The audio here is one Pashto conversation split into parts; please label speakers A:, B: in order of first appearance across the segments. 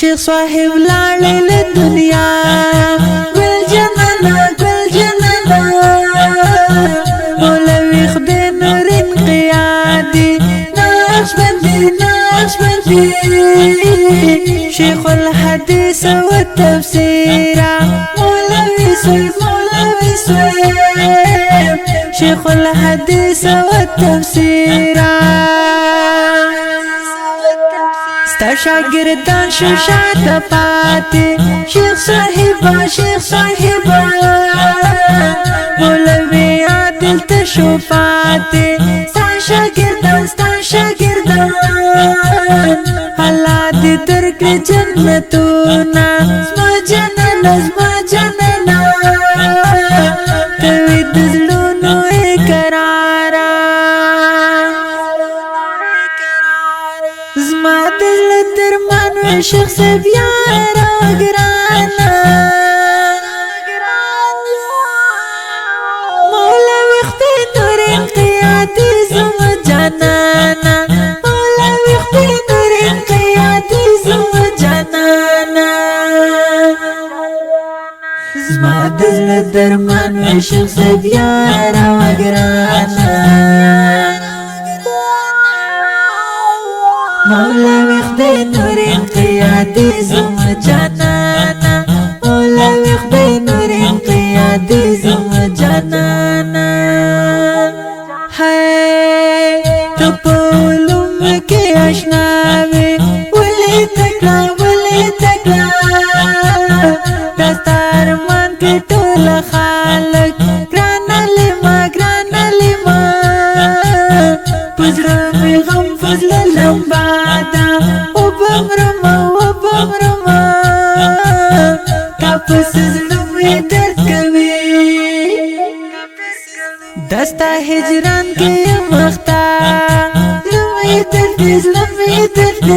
A: شیخ صاحب لاړل دنیا ګل جنانا ګل جنانا مولوی خدای نور انقیادی نقشبندی شیخ الحدیث و تفسیر مولوی سویب شیخ الحدیث و تفسیر ستا شاگردان شوشات پاتی شیخ صاحبا مولوی عادل تشوفاتی ستا شاگردان حالات درک جنتونا زما جنانا توی دزلونو اقرارا زما دل درمانو شیخ صاحب یارا گرانا مولوی خدای نور انقیادی زما جانانا مولوی خدای نور انقیادی زما جانانا زما دل درمانو شیخ صاحب یارا گرانا مولوی خدای نور انقیادی زما جانانا مولوی خدای نور انقیادی زما جانانا ہے تو پولم کے اشناوی ولی تکلا دستار مان کے ټول خالق گرانا لما پزړه می غم فضل لمبادا او بمرما تاسو زړه درد کوي دستا هجران کې مختا لمې درد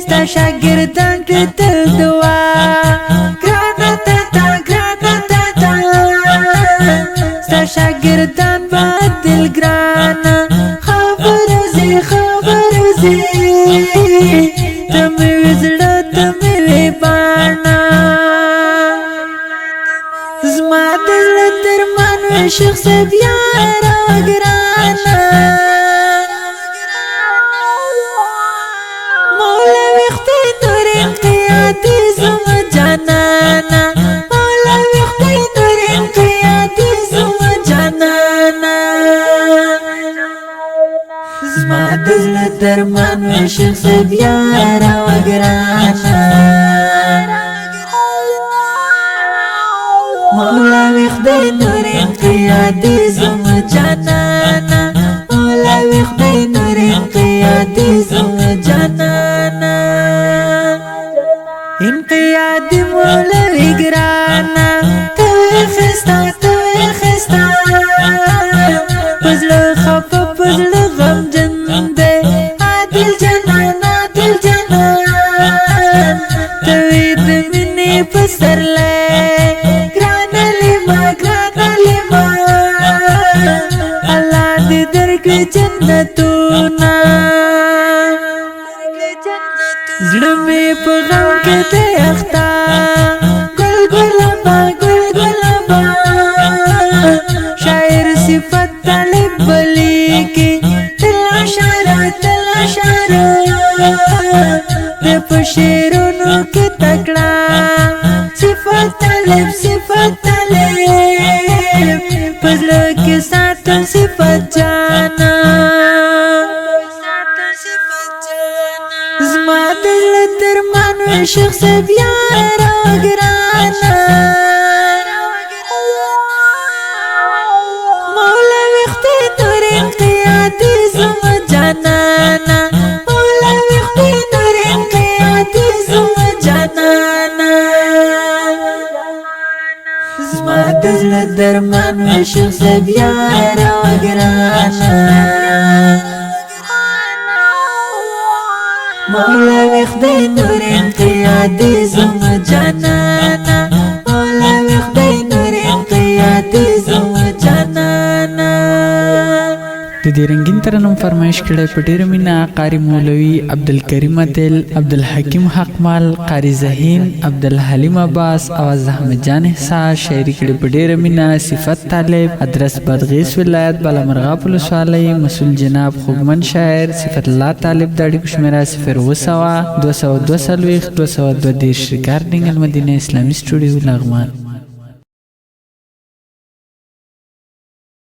A: ستا شاګردان کې تل دعا ګرانا ستا شاګردان بدل ګرانا خبر زی تمې زړه تمې بانا زما دل درمانو شیخ صاحب یارا گرانا مولوی خدای نور انقیادی زما جانانا مولوی خدای نور انقیادی زما جانانا زما دل درمانو شیخ صاحب یارا گرانا مولوی خدای نور انقیادی زما جانانا مولوی خدای نور انقیادی زما جانانا انقیادی مولوی گرانا توی خستا پزل خفا پزل غم جنده عادل جنان توی دمینی پسر لے جنتونا زړه مې په غم کې ته اختا ګل ګلابا شاعر صفت طالب لیکي تل اشاره د په شعرونو کې تکړه صفت طالب پزړه کې ساتم صفت جانا زما دل درمانو شیخ صاحب یارا گرانا مولوی خدای نور انقیادی زما جانانا مولوی خدای نور انقیادی زما جانانا زما دل درمانو شیخ صاحب یارا گرانا مولوی خدای نور انقیادی زما جانانا مولوی خدای نور انقیادی زما جانانا د دې رنگین ترنم فرمایش کړی په ډیره مینه قاری مولوي عبدالکریم عدل، عبدالحکیم حقمال، قاری زهین، عبدالحلیم عباس، اواز احمد جان احساس. شاعري کړي په ډیره مینه صفت طالب، ادرس بادغیس ولایت بالامرغاب ولسوالۍ، مسئول جناب خوږمن شاعر صفت الله طالب. د اړیکو شمیره 0 202 242 202 ریکارډینګ المدینه اسلامي سټوډیو لغمان.